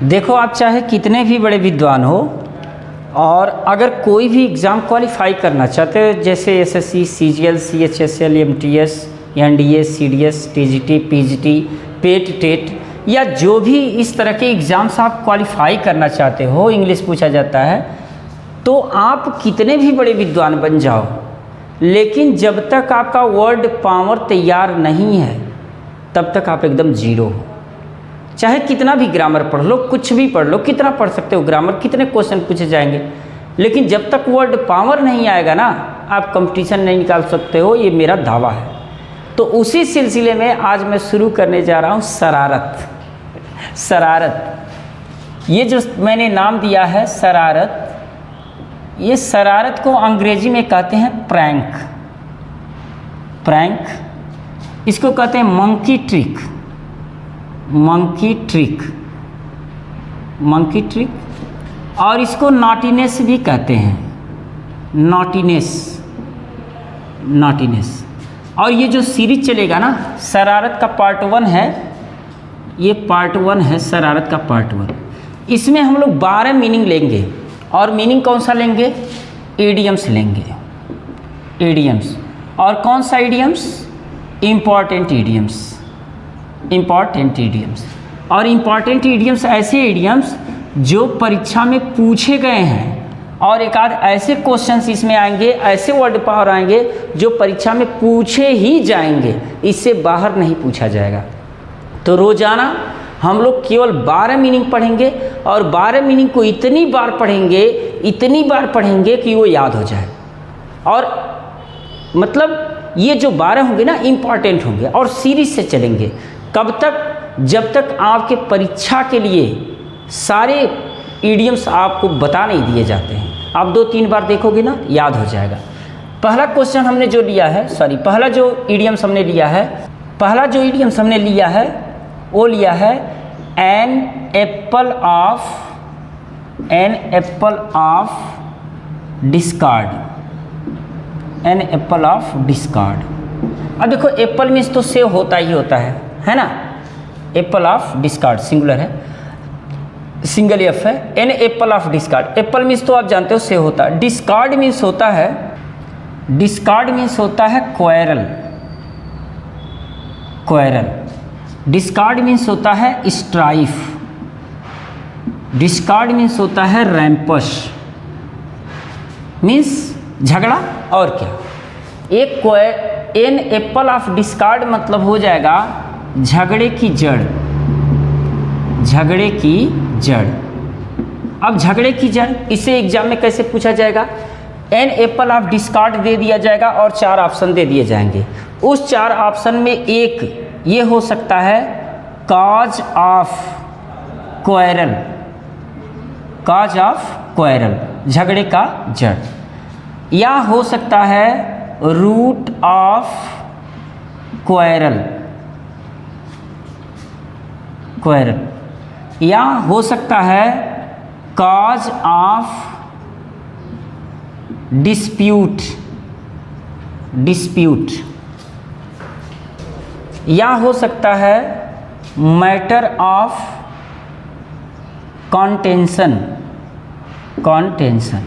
देखो, आप चाहे कितने भी बड़े विद्वान हो और अगर कोई भी एग्ज़ाम क्वालिफाई करना चाहते हो, जैसे SSC, CGL, CHSL, MTS, NDA, CDS, TGT, PGT, PET, TET या जो भी इस तरह के एग्ज़ाम्स आप क्वालिफाई करना चाहते हो, इंग्लिश पूछा जाता है, तो आप कितने भी बड़े विद्वान बन जाओ, लेकिन जब तक आपका वर्ड पावर तैयार नहीं है तब तक आप एकदम जीरो हो। चाहे कितना भी ग्रामर पढ़ लो, कुछ भी पढ़ लो, कितना पढ़ सकते हो ग्रामर, कितने क्वेश्चन पूछे जाएंगे, लेकिन जब तक वर्ड पावर नहीं आएगा ना, आप कंपटीशन नहीं निकाल सकते हो, ये मेरा दावा है। तो उसी सिलसिले में आज मैं शुरू करने जा रहा हूँ शरारत। शरारत, ये जो मैंने नाम दिया है शरारत, ये शरारत को अंग्रेजी में कहते हैं प्रैंक। प्रैंक, इसको कहते हैं monkey trick. Monkey trick, monkey trick, और इसको नॉटीनेस भी कहते हैं। Naughtiness, naughtiness. और ये जो सीरीज चलेगा ना, शरारत का पार्ट 1 है, ये पार्ट 1 है, शरारत का पार्ट 1। इसमें हम लोग 12 मीनिंग लेंगे। और मीनिंग कौन सा लेंगे? इडियम्स लेंगे, इडियम्स। और कौन सा idioms? Important idioms, important idioms. और इम्पॉर्टेंट इडियम्स ऐसे इडियम्स जो परीक्षा में पूछे गए हैं, और एक आध ऐसे क्वेश्चंस इसमें आएंगे, ऐसे वर्ड पावर आएंगे जो परीक्षा में पूछे ही जाएंगे, इससे बाहर नहीं पूछा जाएगा। तो रोज़ाना हम लोग केवल 12 मीनिंग पढ़ेंगे, और 12 मीनिंग को इतनी बार पढ़ेंगे, इतनी बार पढ़ेंगे कि वो याद हो जाए। और मतलब ये जो 12 होंगे ना, इम्पॉर्टेंट होंगे, और सीरीज से चलेंगे। कब तक? जब तक आपके परीक्षा के लिए सारे इडियम्स आपको बता नहीं दिए जाते हैं। आप 2-3 बार देखोगे ना, याद हो जाएगा। पहला क्वेश्चन हमने जो लिया है, पहला जो इडियम्स हमने लिया है, पहला जो इडियम्स हमने लिया है वो लिया है an apple of discord. An apple of discord. अब देखो, एप्पल मीन्स तो सेव होता ही होता है ना। एप्पल ऑफ डिस्कार्ड सिंगुलर है, सिंगल एफ है। An apple of discord. Apple means तो आप जानते हो सेव होता है। डिस्कार्ड मीन्स होता है, डिस्कार्ड मीन्स होता है क्वेरल, क्वेरल। डिस्कार्ड मीन्स होता है स्ट्राइफ। डिस्कार्ड मीन्स होता है रैम्पश, मीन्स झगड़ा। और क्या? एक एन एप्पल ऑफ डिस्कार्ड मतलब हो जाएगा झगड़े की जड़, झगड़े की जड़। अब झगड़े की जड़, इसे एग्जाम में कैसे पूछा जाएगा? एन एप्पल ऑफ डिस्कार्ड दे दिया जाएगा और 4 ऑप्शन दे दिए जाएंगे। उस 4 ऑप्शन में एक ये हो सकता है cause of quarrel, cause of quarrel, झगड़े का जड़। या हो सकता है रूट ऑफ क्वेरल, क्वेरल। या हो सकता है काज ऑफ डिस्प्यूट, डिस्प्यूट। या हो सकता है मैटर ऑफ कॉन्टेंशन, कॉन्टेंशन।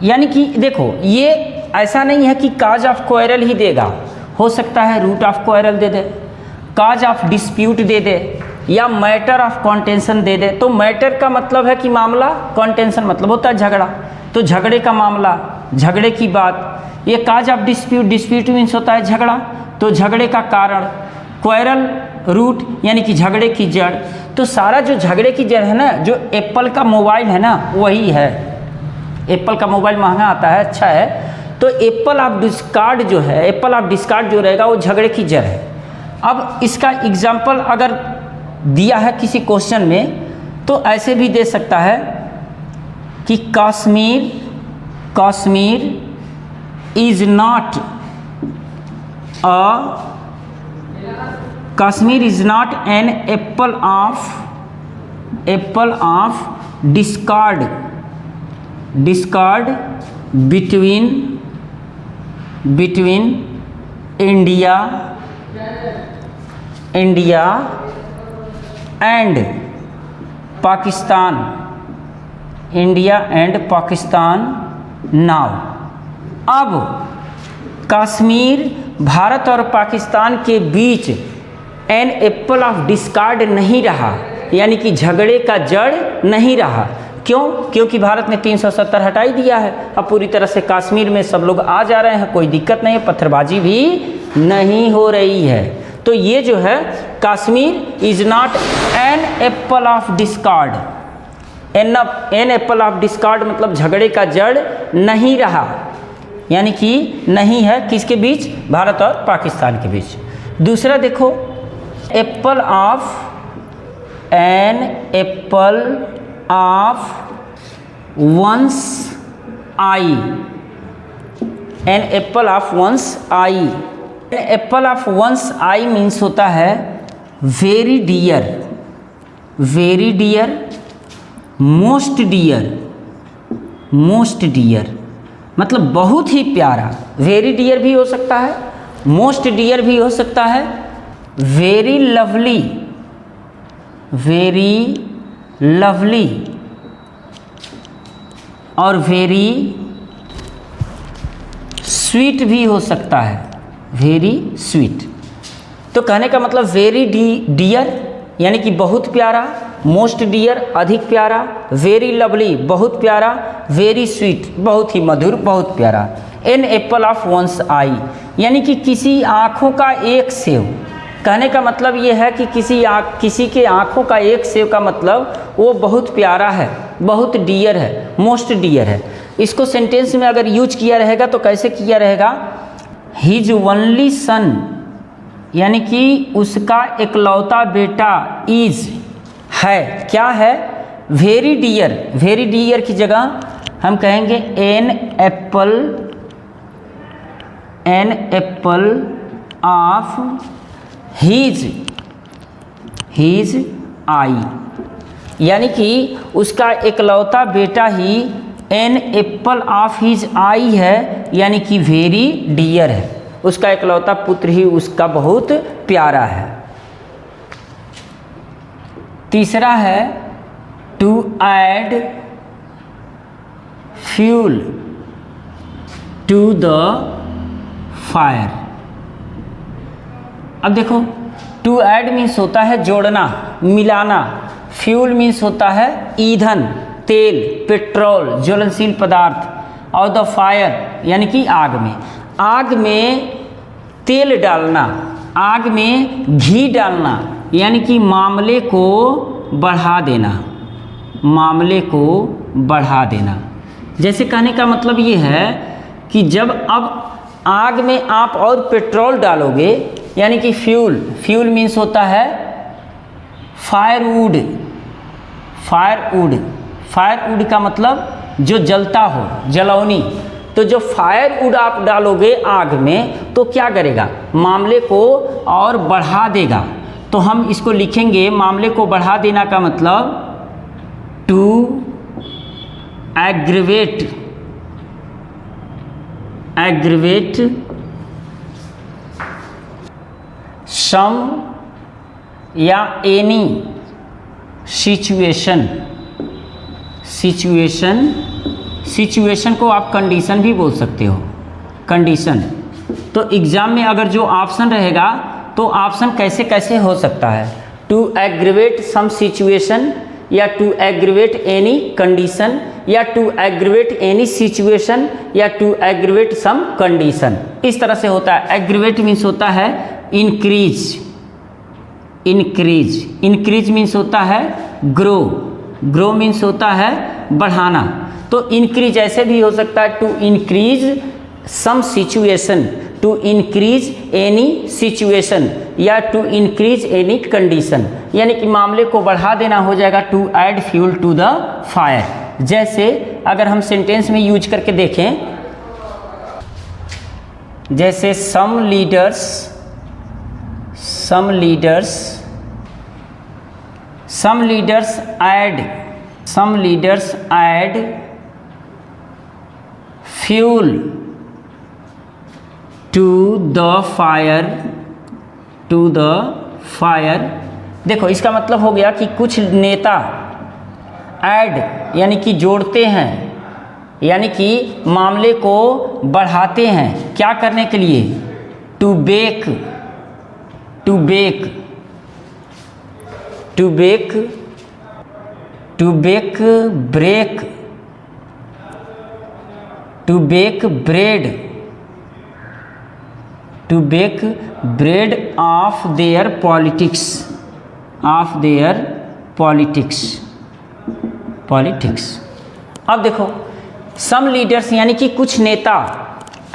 यानी कि देखो, ये ऐसा नहीं है कि काज ऑफ क्वेरल ही देगा, हो सकता है रूट ऑफ क्वेरल दे दे, काज ऑफ डिस्प्यूट दे दे, या मैटर ऑफ कॉन्टेंशन दे दे। तो मैटर का मतलब है कि मामला, कॉन्टेंशन मतलब होता है झगड़ा, तो झगड़े का मामला, झगड़े की बात। ये काज ऑफ डिस्प्यूट, डिस्प्यूट मीन्स होता है झगड़ा, तो झगड़े का कारण, क्वेरल रूट यानी कि झगड़े की जड़। तो सारा जो झगड़े की जड़ है ना, जो एप्पल का मोबाइल है ना, वही है। एप्पल का मोबाइल महंगा आता है, अच्छा है, तो एप्पल ऑफ डिस्कार्ड जो है, एप्पल ऑफ डिस्कार्ड जो रहेगा वो झगड़े की जड़ है। अब इसका एग्जाम्पल अगर दिया है किसी क्वेश्चन में, तो ऐसे भी दे सकता है कि Kashmir, Kashmir is not Kashmir is not an apple of discard, discard between India and Pakistan, India and Pakistan now. अब कश्मीर भारत और पाकिस्तान के बीच एन एप्पल ऑफ डिस्कार्ड नहीं रहा, यानी कि झगड़े का जड़ नहीं रहा। क्यों? क्योंकि भारत ने 370 हटाई दिया है। अब पूरी तरह से कश्मीर में सब लोग आ जा रहे हैं, कोई दिक्कत नहीं है, पत्थरबाजी भी नहीं हो रही है। तो ये जो है Kashmir is not an apple of discord. An apple of discord मतलब झगड़े का जड़ नहीं रहा, यानी कि नहीं है किसके बीच? भारत और पाकिस्तान के बीच। दूसरा देखो, apple of an apple of one's eye, an apple of one's eye. An apple of one's eye means होता है very dear, very dear, most dear, most dear मतलब बहुत ही प्यारा। वेरी डियर भी हो सकता है, मोस्ट डियर भी हो सकता है। वेरी लवली, वेरी लवली और वेरी स्वीट भी हो सकता है, वेरी स्वीट। तो कहने का मतलब वेरी डियर यानी कि बहुत प्यारा, मोस्ट डियर अधिक प्यारा, वेरी लवली बहुत प्यारा, वेरी स्वीट बहुत ही मधुर, बहुत प्यारा। An apple of one's eye यानी कि किसी आँखों का एक सेव। कहने का मतलब ये है कि किसी के आँखों का एक सेव का मतलब वो बहुत प्यारा है, बहुत डियर है, मोस्ट डियर है। इसको सेंटेंस में अगर यूज किया रहेगा तो कैसे किया रहेगा? हिज ओनली सन यानी कि उसका इकलौता बेटा इज है, क्या है? Very dear. वेरी डियर की जगह हम कहेंगे एन एप्पल ऑफ हिज आई, यानी कि उसका इकलौता बेटा ही एन एप्पल ऑफ हिज आई है, यानी कि वेरी डियर है। उसका इकलौता पुत्र ही उसका बहुत प्यारा है। तीसरा है to add fuel to the fire. अब देखो, टू ऐड मीन्स होता है जोड़ना, मिलाना। फ्यूल मीन्स होता है ईंधन, तेल, पेट्रोल, ज्वलनशील पदार्थ। और द फायर यानी कि आग में। आग में तेल डालना, आग में घी डालना, यानी कि मामले को बढ़ा देना, मामले को बढ़ा देना। जैसे कहने का मतलब ये है कि जब अब आग में आप और पेट्रोल डालोगे, यानी कि फ्यूल मीन्स होता है फायरवुड। फायरवुड का मतलब जो जलता हो, जलौनी। तो जो फायरवुड आप डालोगे आग में तो क्या करेगा? मामले को और बढ़ा देगा। तो हम इसको लिखेंगे, मामले को बढ़ा देना का मतलब टू एग्रीवेट सम या एनी सिचुएशन को आप कंडीशन भी बोल सकते हो, कंडीशन। तो एग्जाम में अगर जो ऑप्शन रहेगा तो ऑप्शन कैसे कैसे हो सकता है? टू एग्रीवेट सम सिचुएशन, या टू एग्रीवेट एनी कंडीशन, या टू एग्रीवेट एनी सिचुएशन, या टू एग्रीवेट सम कंडीशन। इस तरह से होता है। एग्रीवेट मीन्स होता है इंक्रीज मीन्स होता है ग्रो मीन्स होता है बढ़ाना। तो इंक्रीज ऐसे भी हो सकता है, to increase some situation, to increase any situation, या टू इंक्रीज एनी कंडीशन, यानी कि मामले को बढ़ा देना हो जाएगा to add fuel to the fire. जैसे अगर हम सेंटेंस में यूज करके देखें, जैसे some leaders add fuel to the fire. देखो, इसका मतलब हो गया कि कुछ नेता ऐड यानी कि जोड़ते हैं, यानी कि मामले को बढ़ाते हैं, क्या करने के लिए? To bake, to bake, to bake, to bake break, to bake bread, to bake bread of their politics, of their politics, politics. अब देखो सम लीडर्स यानी कि कुछ नेता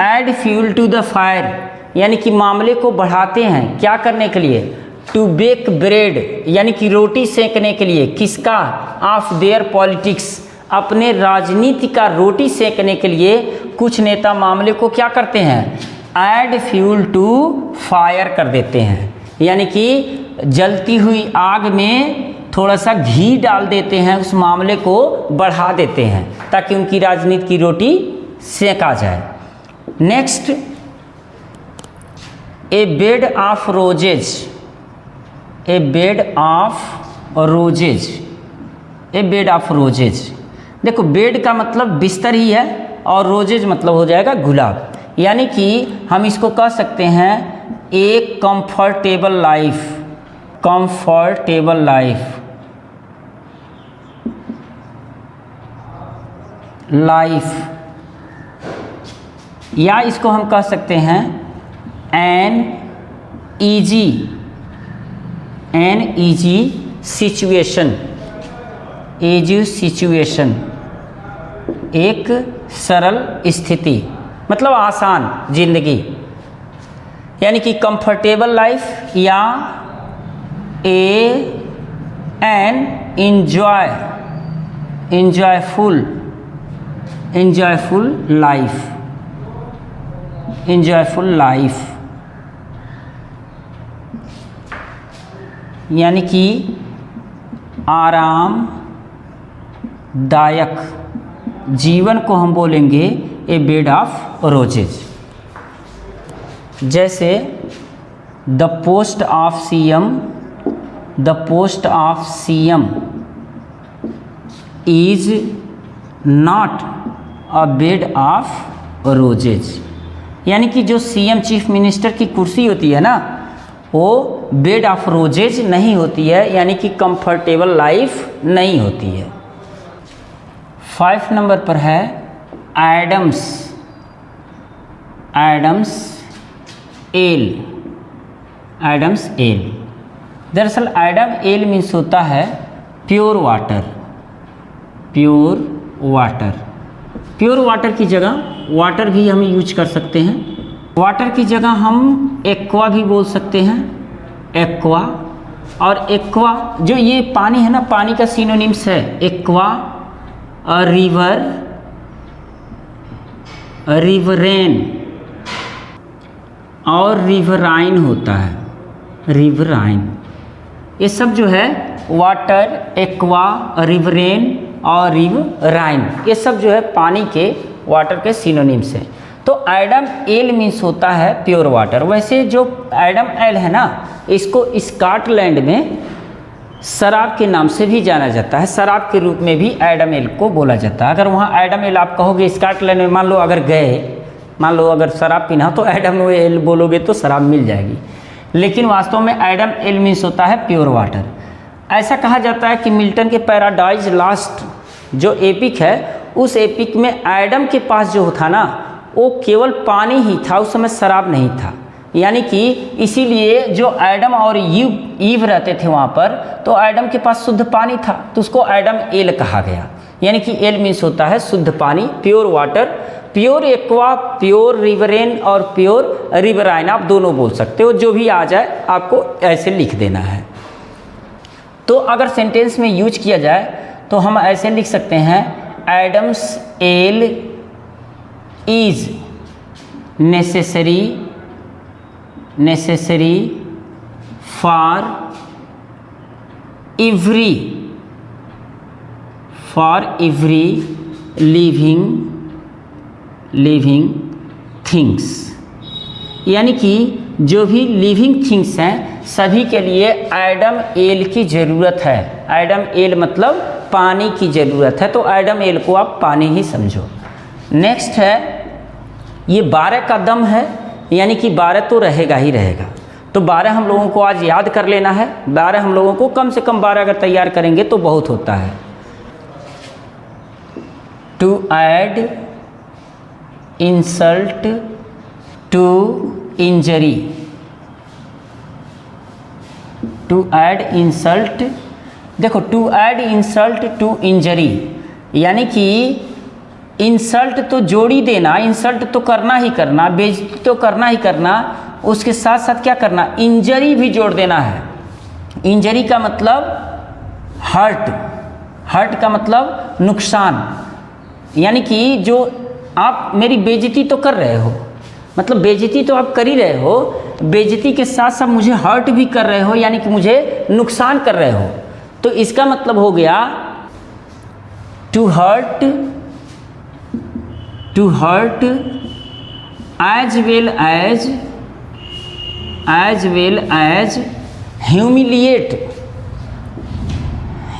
add fuel to the fire यानी कि मामले को बढ़ाते हैं, क्या करने के लिए? टू बेक ब्रेड यानी कि रोटी सेकने के लिए, किसका? ऑफ देयर पॉलिटिक्स, अपने राजनीति का रोटी सेकने के लिए कुछ नेता मामले को क्या करते हैं? ऐड फ्यूल टू फायर कर देते हैं, यानी कि जलती हुई आग में थोड़ा सा घी डाल देते हैं, उस मामले को बढ़ा देते हैं ताकि उनकी राजनीति की रोटी सेका जाए। Next, A bed of roses, A bed of roses, A bed of roses. देखो बेड का मतलब बिस्तर ही है और रोजेज मतलब हो जाएगा गुलाब, यानी कि हम इसको कह सकते हैं एक comfortable life, comfortable life, life, या इसको हम कह सकते हैं an easy situation, AG situation, एक सरल स्थिति मतलब आसान जिंदगी, यानी कि कंफर्टेबल लाइफ या N enjoyful life, enjoyful life, यानी कि आरामदायक जीवन को हम बोलेंगे ए बेड ऑफ रोजेज। जैसे the post of CM, the post of CM is not a bed of roses, यानी कि जो सीएम चीफ मिनिस्टर की कुर्सी होती है ना, वो बेड ऑफ रोजेज नहीं होती है, यानी कि कंफर्टेबल लाइफ नहीं होती है। 5 नंबर पर है Adam's, Adam's ale, Adam's ale. दरअसल एडम एल मीन्स होता है pure water, pure water. Pure water की जगह वाटर भी हम यूज कर सकते हैं, वाटर की जगह हम एक्वा भी बोल सकते हैं, एक्वा। और एक्वा जो ये पानी है ना, पानी का सिनोनिम्स है एक्वा, रिवर, रिवरेन और रिवराइन होता है, रिवराइन। ये सब जो है वाटर, एक्वा, रिवरेन और रिवराइन, ये सब जो है पानी के, वाटर के सिनोनिम्स हैं। तो एडम एल मीन्स होता है प्योर वाटर। वैसे जो एडम एल है ना, इसको स्कॉटलैंड में शराब के नाम से भी जाना जाता है, शराब के रूप में भी एडम एल को बोला जाता है। अगर वहाँ एडम एल आप कहोगे स्कॉटलैंड में, मान लो अगर गए, मान लो अगर शराब पीना तो एडम एल बोलोगे तो शराब मिल जाएगी, लेकिन वास्तव में एडम एल मीन्स होता है प्योर वाटर। ऐसा कहा जाता है कि मिल्टन के पैराडाइज लास्ट जो एपिक है, उस एपिक में एडम के पास जो था ना, वो केवल पानी ही था, उस समय शराब नहीं था, यानी कि इसीलिए जो एडम और ईव रहते थे वहाँ पर, तो एडम के पास शुद्ध पानी था, तो उसको एडम एल कहा गया। यानी कि एल मीन्स होता है शुद्ध पानी, pure water, pure aqua, pure riverine और प्योर रिवराइन, आप दोनों बोल सकते हो, जो भी आ जाए आपको ऐसे लिख देना है। तो अगर सेंटेंस में यूज किया जाए तो हम ऐसे लिख सकते हैं Adam's ale is necessary, necessary for every, for every living things, यानी कि जो भी लिविंग थिंग्स हैं, सभी के लिए एडम एल की ज़रूरत है। एडम एल मतलब पानी की ज़रूरत है, तो एडम एल को आप पानी ही समझो। नेक्स्ट है, ये 12 का दम है, यानी कि 12 तो रहेगा ही रहेगा। तो 12 हम लोगों को आज याद कर लेना है। 12 हम लोगों को कम से कम 12 अगर तैयार करेंगे तो बहुत होता है। To add insult to injury, to add insult, देखो to add insult to injury, यानी कि इंसल्ट तो जोड़ी देना, इंसल्ट तो करना ही करना, बेइज्जती तो करना ही करना, उसके साथ साथ क्या करना, इंजरी भी जोड़ देना है। इंजरी का मतलब हर्ट, हर्ट का मतलब नुकसान, यानी कि जो आप मेरी बेइज्जती तो कर रहे हो, मतलब बेइज्जती तो आप कर ही रहे हो, बेइज्जती के साथ साथ मुझे हर्ट भी कर रहे हो, यानी कि मुझे नुकसान कर रहे हो। तो इसका मतलब हो गया to hurt, to hurt as well as humiliate,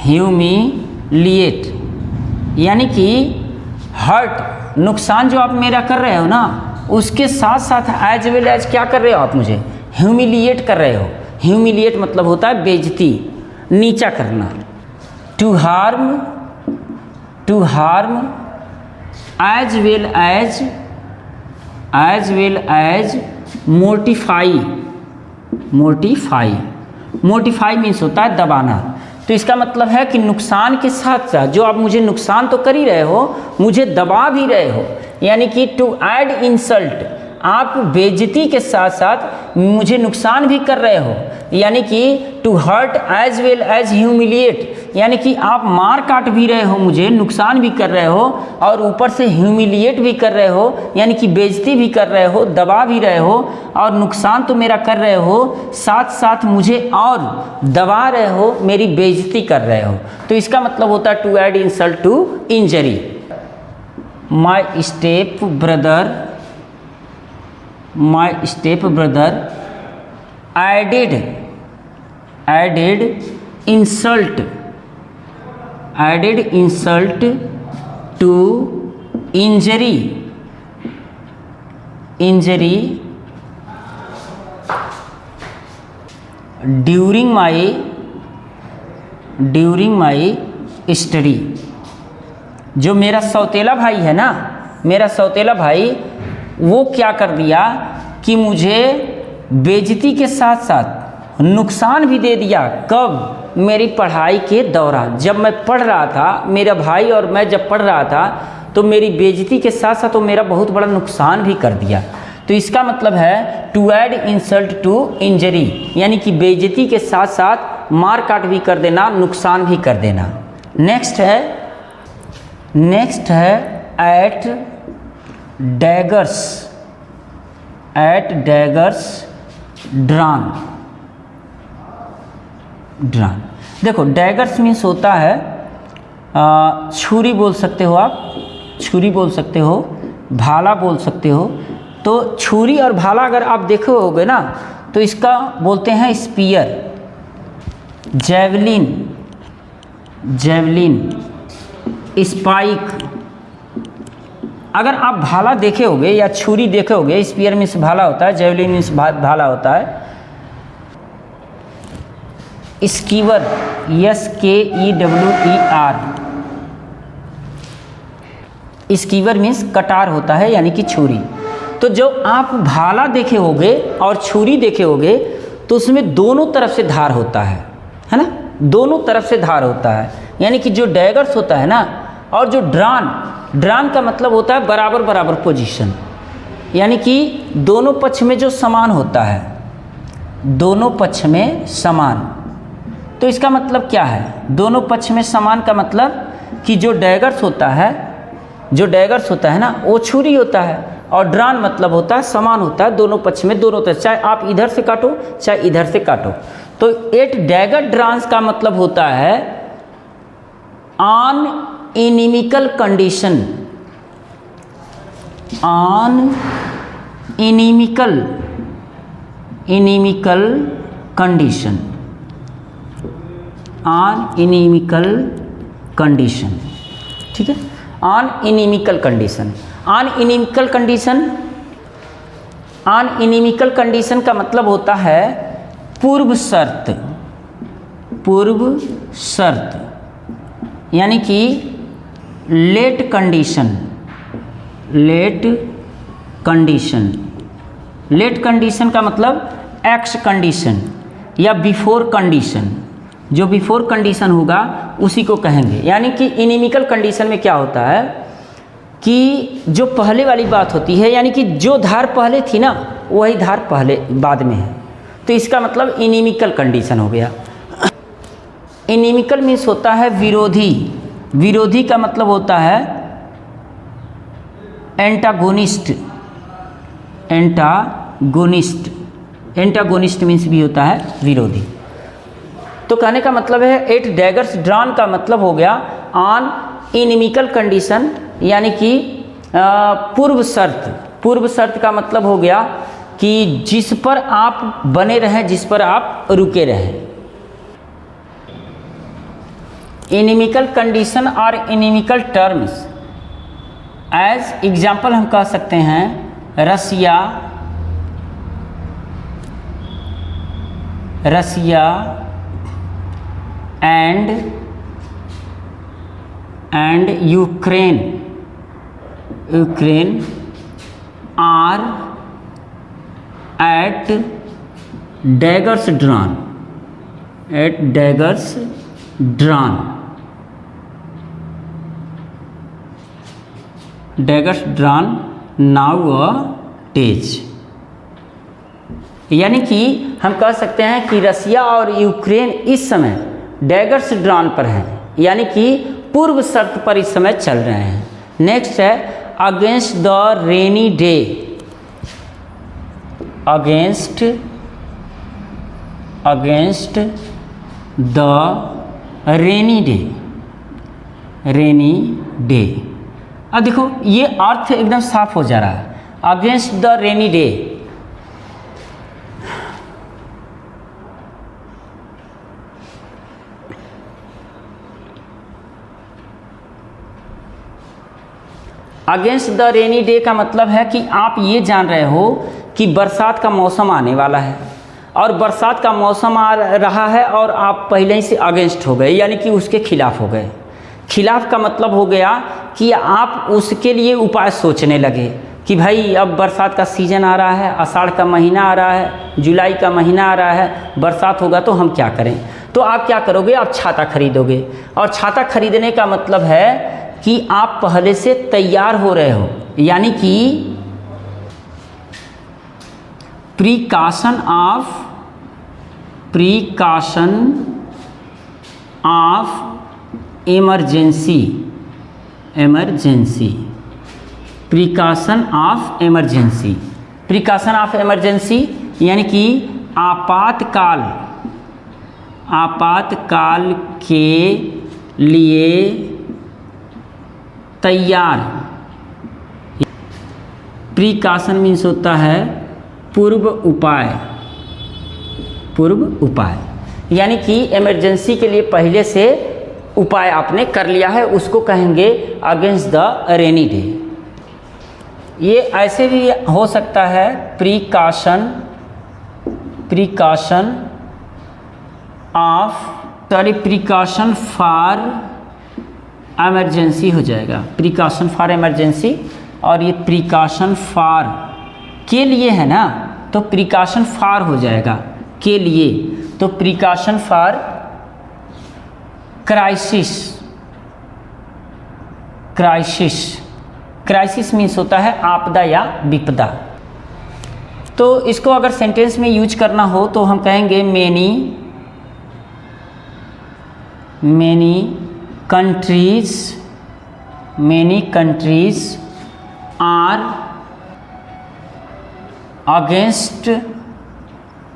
humiliate, यानी कि हर्ट नुकसान जो आप मेरा कर रहे हो ना, उसके साथ साथ एज वेल एज क्या कर रहे हो आप, मुझे ह्यूमिलिएट कर रहे हो। ह्यूमिलिएट मतलब होता है बेइज्जती, नीचा करना। To harm, to harm as well as mortify, mortify, mortify means होता है दबाना। तो इसका मतलब है कि नुकसान के साथ साथ जो आप मुझे नुकसान तो कर ही रहे हो, मुझे दबा भी रहे हो, यानी कि टू ऐड इंसल्ट, आप बेइज्जती के साथ साथ मुझे नुकसान भी कर रहे हो, यानी कि to hurt as well as humiliate, यानी कि आप मार काट भी रहे हो, मुझे नुकसान भी कर रहे हो और ऊपर से ह्यूमिलिएट भी कर रहे हो, यानी कि बेइज्जती भी कर रहे हो, दबा भी रहे हो और नुकसान तो मेरा कर रहे हो, साथ साथ मुझे और दबा रहे हो, मेरी बेइज्जती कर रहे हो। तो इसका मतलब होता है to add insult to injury. My step brother, my step brother added insult to injury during my study। जो मेरा सौतेला भाई है ना, मेरा सौतेला भाई वो क्या कर दिया कि मुझे बेइज्जती के साथ साथ नुकसान भी दे दिया। कब? मेरी पढ़ाई के दौरान, जब मैं पढ़ रहा था, मेरा भाई और मैं जब पढ़ रहा था तो मेरी बेइज्जती के साथ साथ वो मेरा बहुत बड़ा नुकसान भी कर दिया। तो इसका मतलब है to add insult to injury, यानी कि बेइज्जती के साथ साथ मार काट भी कर देना, नुकसान भी कर देना। नेक्स्ट है एट डैगर्स ड्रान। देखो डैगर्स मीन्स होता है छुरी बोल सकते हो आप, छुरी बोल सकते हो, भाला बोल सकते हो। तो छुरी और भाला अगर आप देखे होगे ना तो इसका बोलते हैं स्पीयर, जेवलिन, स्पाइक। अगर आप भाला देखे होगे या छुरी देखे होगे, स्पीयर मीन्स भाला होता है, जेवलिन मीन्स भाला होता है। स्कीवर, SKEWER, स्कीवर मीन्स कटार होता है, यानी कि छुरी। तो जो आप भाला देखे होगे और छुरी देखे होगे तो उसमें दोनों तरफ से धार होता है ना, दोनों तरफ से धार होता है। यानी कि जो डैगर्स होता है ना, और जो ड्रान का मतलब होता है बराबर बराबर पोजीशन, यानी कि दोनों पक्ष में जो समान होता है, दोनों पक्ष में समान। तो इसका मतलब क्या है? दोनों पक्ष में समान का मतलब कि जो डैगर्स होता है ना, वो छुरी होता है, और ड्रान मतलब होता है समान होता है, दोनों पक्ष में, दोनों तरफ, चाहे आप इधर से काटो चाहे इधर से काटो। तो एट डैगर ड्रांस का मतलब होता है on inimical condition, on inimical condition, on inimical condition, ठीक है, on inimical condition. On inimical condition, on inimical condition का मतलब होता है पूर्व शर्त, पूर्व शर्त, यानी कि let condition, let condition. Let condition का मतलब एक्स कंडीशन या बिफोर कंडीशन, जो बिफोर कंडीशन होगा उसी को कहेंगे। यानी कि इनिमिकल कंडीशन में क्या होता है कि जो पहले वाली बात होती है, यानी कि जो धार पहले थी ना वही धार पहले बाद में है, तो इसका मतलब इनिमिकल कंडीशन हो गया। इनिमिकल मीन्स होता है विरोधी, विरोधी का मतलब होता है एंटागोनिस्ट, एंटागोनिस्ट, एंटागोनिस्ट मीन्स भी होता है विरोधी। तो कहने का मतलब है एट डैगर्स ड्रॉन का मतलब हो गया ऑन इनिमिकल कंडीशन, यानी कि पूर्व शर्त। पूर्व शर्त का मतलब हो गया कि जिस पर आप बने रहें, जिस पर आप रुके रहें। इनिमिकल कंडीशन और इनिमिकल टर्म्स, एज एग्जाम्पल हम कह सकते हैं Russia, Russia and Ukraine, Ukraine are at daggers drawn, at daggers drawn, daggers drawn nowadays. यानी कि हम कह सकते हैं कि रसिया और यूक्रेन इस समय डैगर्स ड्रॉन पर हैं, यानी कि पूर्व शर्त पर इस समय चल रहे हैं। नेक्स्ट है against the rainy day, against, against the rainy day, rainy day. अब देखो ये अर्थ एकदम साफ हो जा रहा है, against the rainy day. Against the rainy day का मतलब है कि आप ये जान रहे हो कि बरसात का मौसम आने वाला है और बरसात का मौसम आ रहा है और आप पहले ही से अगेंस्ट हो गए, यानी कि उसके खिलाफ हो गए। खिलाफ का मतलब हो गया कि आप उसके लिए उपाय सोचने लगे कि भाई अब बरसात का सीज़न आ रहा है, आषाढ़ का महीना आ रहा है, जुलाई का महीना आ रहा है, बरसात होगा तो हम क्या करें। तो आप क्या करोगे, आप छाता खरीदोगे। और छाता खरीदने का मतलब है कि आप पहले से तैयार हो रहे हो, यानी कि precaution of, precaution of emergency, emergency, precaution of emergency, precaution of emergency यानी कि आपातकाल, आपातकाल के लिए तैयार। प्रिकॉशन मीन्स होता है पूर्व उपाय, पूर्व उपाय, यानी कि इमरजेंसी के लिए पहले से उपाय आपने कर लिया है, उसको कहेंगे अगेंस्ट द रेनी डे। ये ऐसे भी हो सकता है precaution, precaution of, sorry precaution for emergency हो जाएगा, प्रिकॉशन फॉर इमरजेंसी। और ये प्रिकॉशन फॉर के लिए है ना, तो प्रिकॉशन फॉर हो जाएगा के लिए, तो precaution for crisis, crisis, crisis means होता है आपदा या विपदा। तो इसको अगर सेंटेंस में यूज करना हो तो हम कहेंगे many, many countries, many countries are against,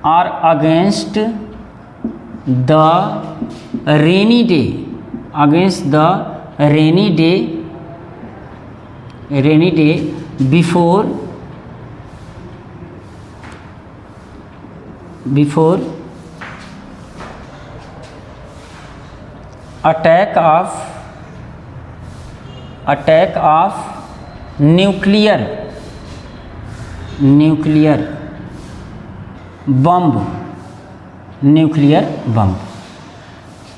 are against the rainy day, against the rainy day, rainy day before, before attack of nuclear bomb.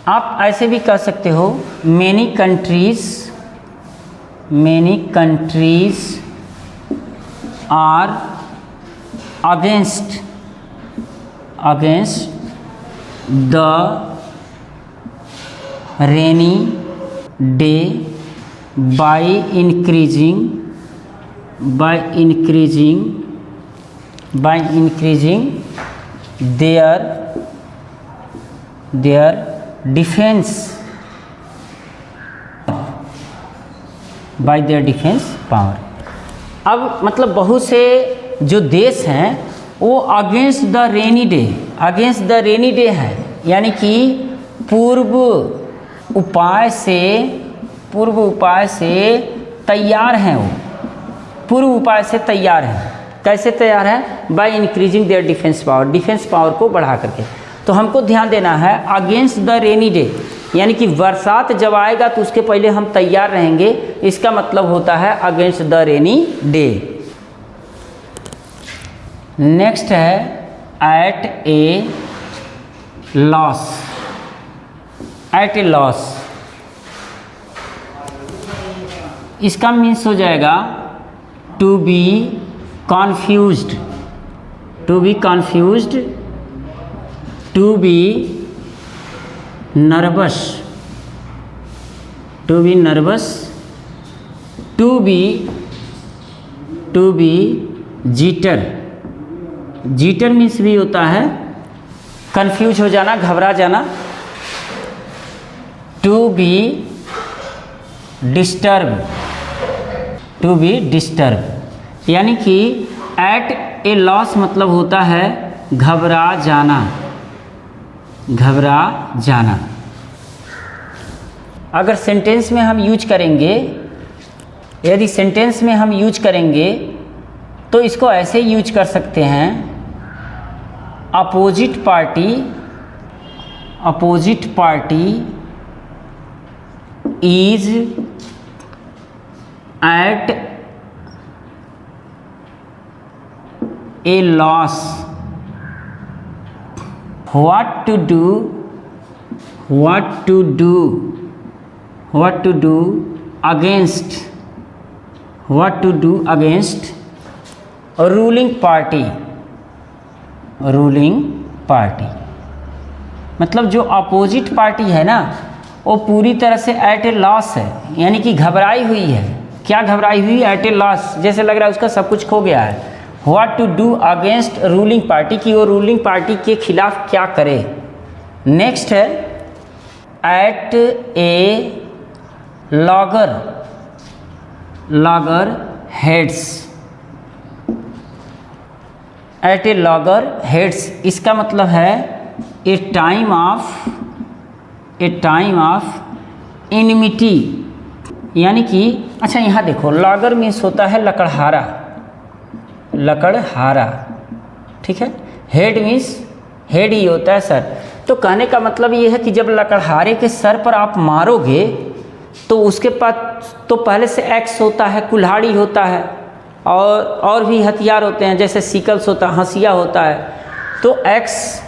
आप ऐसे भी कह सकते हो many countries are against the rainy day by increasing their defense power. अब मतलब बहुत से जो देश हैं वो अगेंस्ट द रेनी डे है, यानी कि पूर्व उपाय से तैयार हैं, वो पूर्व उपाय से तैयार हैं। कैसे तैयार है? By increasing there defence power को बढ़ा करके। तो हमको ध्यान देना है अगेंस्ट द रेनी डे, यानी कि बरसात जब आएगा तो उसके पहले हम तैयार रहेंगे, इसका मतलब होता है against the rainy day. Next है एट ए लॉस। इसका मीन्स हो जाएगा to be confused, to be nervous, to be jitter means भी होता है कंफ्यूज हो जाना, घबरा जाना। टू बी डिस्टर्ब, यानी कि एट ए लॉस मतलब होता है घबरा जाना। अगर सेंटेंस में हम यूज करेंगे, यदि सेंटेंस में हम यूज करेंगे तो इसको ऐसे यूज कर सकते हैं opposite party is at a loss what to do against ruling party। मतलब जो अपोजिट पार्टी है ना वो पूरी तरह से एट ए लॉस है, यानी कि घबराई हुई है। क्या घबराई हुई? एट ए लॉस, जैसे लग रहा है उसका सब कुछ खो गया है। What to do against ruling party, की वो रूलिंग पार्टी के खिलाफ क्या करे। नेक्स्ट है एट ए लॉगर हेड्स, इसका मतलब है ए टाइम ऑफ इनमिटी, यानी कि अच्छा यहाँ देखो लॉगर मीन्स होता है लकड़हारा, ठीक है। हेड मीन्स हेड ही होता है सर। तो कहने का मतलब ये है कि जब लकड़हारे के सर पर आप मारोगे तो उसके पास तो पहले से एक्स होता है, कुल्हाड़ी होता है और भी हथियार होते हैं, जैसे सिकल्स होता है, हंसिया होता है। तो एक्स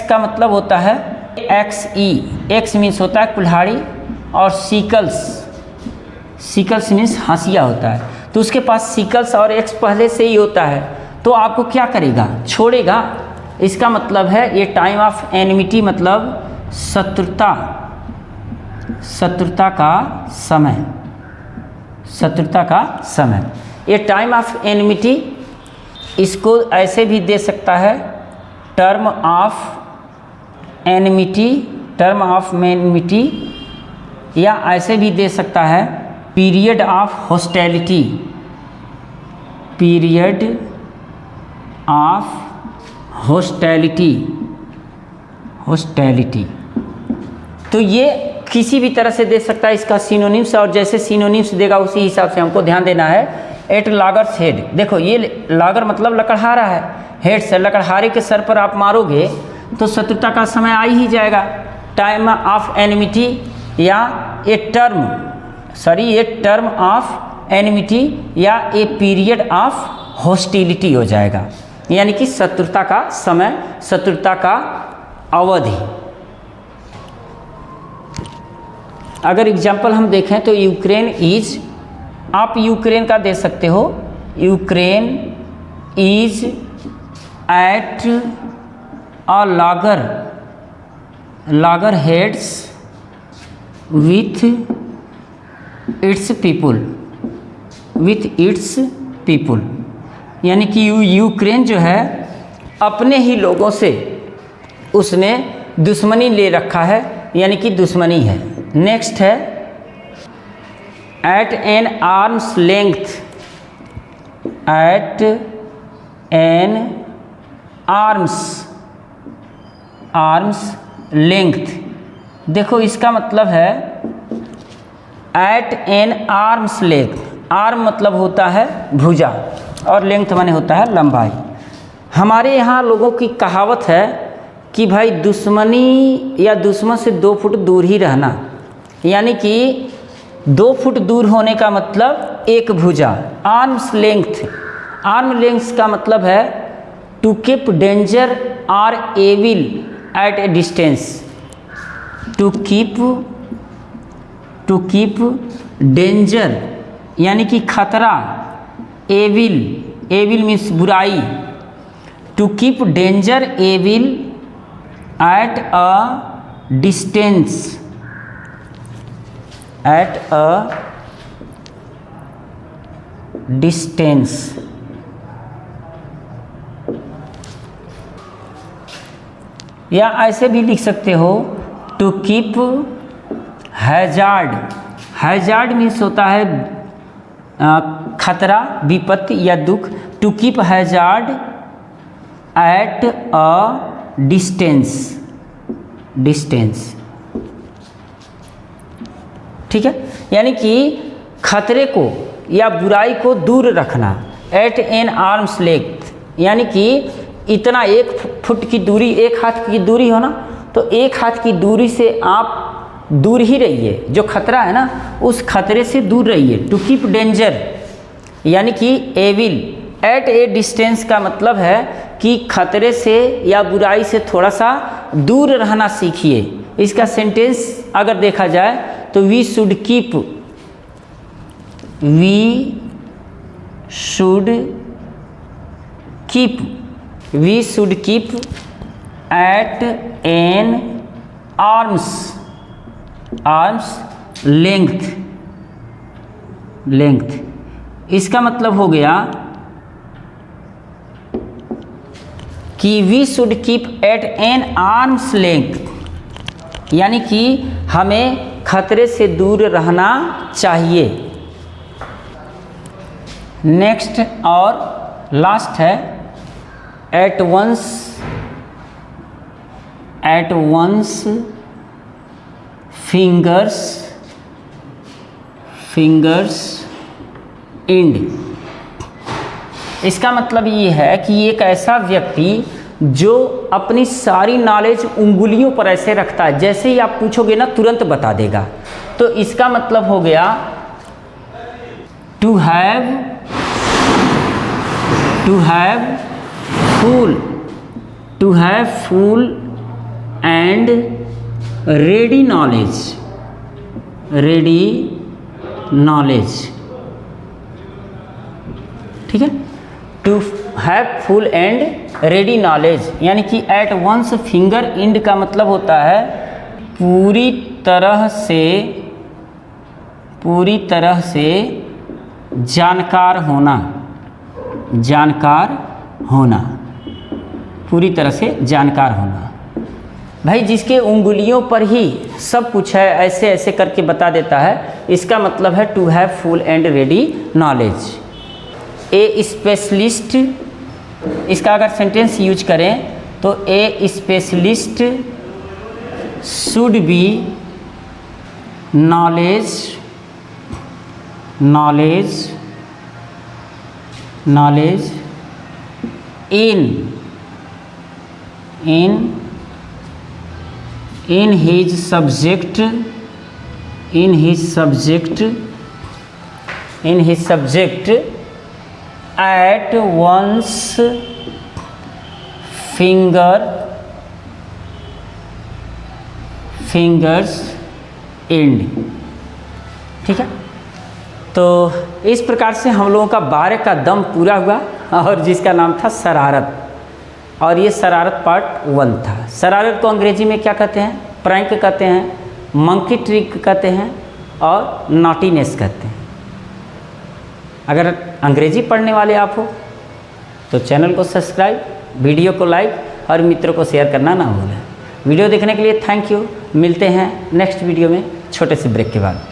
का मतलब होता है एक्स मीन्स होता है कुल्हाड़ी और सिकल्स मीन्स हंसिया होता है। तो उसके पास सिकल्स और एक्स पहले से ही होता है, तो आपको क्या करेगा? छोड़ेगा। इसका मतलब है ये टाइम ऑफ एनिमिटी मतलब शत्रुता का समय। ये टाइम ऑफ एनिमिटी इसको ऐसे भी दे सकता है टर्म ऑफ एनिमिटी, या ऐसे भी दे सकता है पीरियड ऑफ हॉस्टैलिटी। तो ये किसी भी तरह से दे सकता है इसका सिनोनिम्स, और जैसे सिनोनिम्स देगा उसी हिसाब से हमको ध्यान देना है। एट लॉगर्स हेड, देखो ये लॉगर मतलब लकड़हारा है, हेड से लकड़हारे के सर पर आप मारोगे तो शत्रुता का समय आ ही जाएगा। टाइम ऑफ एनिमिटी या ए टर्म ऑफ एनिमिटी या ए पीरियड ऑफ हॉस्टिलिटी हो जाएगा, यानी कि शत्रुता का समय, शत्रुता का अवधि। अगर एग्जाम्पल हम देखें तो यूक्रेन इज, आप यूक्रेन का दे सकते हो, Ukraine is at a logger heads with its people, यानी कि यूक्रेन जो है अपने ही लोगों से उसने दुश्मनी ले रखा है, यानी कि दुश्मनी है। नेक्स्ट है एट एन आर्म्स लेंथ, देखो इसका मतलब है at an arm's length, arm मतलब होता है भुजा और लेंथ माने होता है लंबाई। हमारे यहाँ लोगों की कहावत है कि भाई दुश्मनी या दुश्मन से 2 फुट दूर ही रहना, यानी कि 2 फुट दूर होने का मतलब एक भुजा। आर्म्स लेंथ का मतलब है टू कीप डेंजर और evil at a distance, to keep danger यानी कि खतरा, एविल मीन्स बुराई, to keep danger evil at a distance, या ऐसे भी लिख सकते हो टू कीप हैजार्ड मीन्स होता है खतरा, विपत्ति या दुख। To keep hazard at a distance, ठीक है, यानी कि खतरे को या बुराई को दूर रखना। एट एन आर्म्स लेंथ, यानी कि इतना 1 फुट की दूरी, 1 हाथ की दूरी हो ना, तो 1 हाथ की दूरी से आप दूर ही रहिए, जो खतरा है ना उस खतरे से दूर रहिए। टू कीप डेंजर यानी कि एविल एट ए डिस्टेंस का मतलब है कि खतरे से या बुराई से थोड़ा सा दूर रहना सीखिए। इसका सेंटेंस अगर देखा जाए तो we should keep at an arm's length. इसका मतलब हो गया कि we should keep at an arm's length, यानी कि हमें खतरे से दूर रहना चाहिए। नेक्स्ट और लास्ट है एट वंस फिंगर्स एंड। इसका मतलब ये है कि एक ऐसा व्यक्ति जो अपनी सारी नॉलेज उंगलियों पर ऐसे रखता है, जैसे ही आप पूछोगे ना तुरंत बता देगा। तो इसका मतलब हो गया to have full and ready knowledge, ठीक है। To have full and ready knowledge, यानी कि एट वंस फिंगर एंड का मतलब होता है पूरी तरह से जानकार होना, पूरी तरह से जानकार होना। भाई जिसके उंगलियों पर ही सब कुछ है, ऐसे ऐसे करके बता देता है, इसका मतलब है to have full and ready knowledge. A specialist, इसका अगर सेंटेंस यूज करें तो a specialist should be knowledge in in his subject at one's fingers end। ठीक है, तो इस प्रकार से हम लोगों का 12 का दम पूरा हुआ और जिसका नाम था शरारत, और ये शरारत पार्ट 1 था। शरारत को अंग्रेजी में क्या कहते हैं? प्रैंक कहते हैं, मंकी ट्रिक कहते हैं और नॉटीनेस कहते हैं। अगर अंग्रेजी पढ़ने वाले आप हो तो चैनल को सब्सक्राइब, वीडियो को लाइक और मित्रों को शेयर करना ना भूलें। वीडियो देखने के लिए थैंक यू। मिलते हैं नेक्स्ट वीडियो में छोटे से ब्रेक के बाद।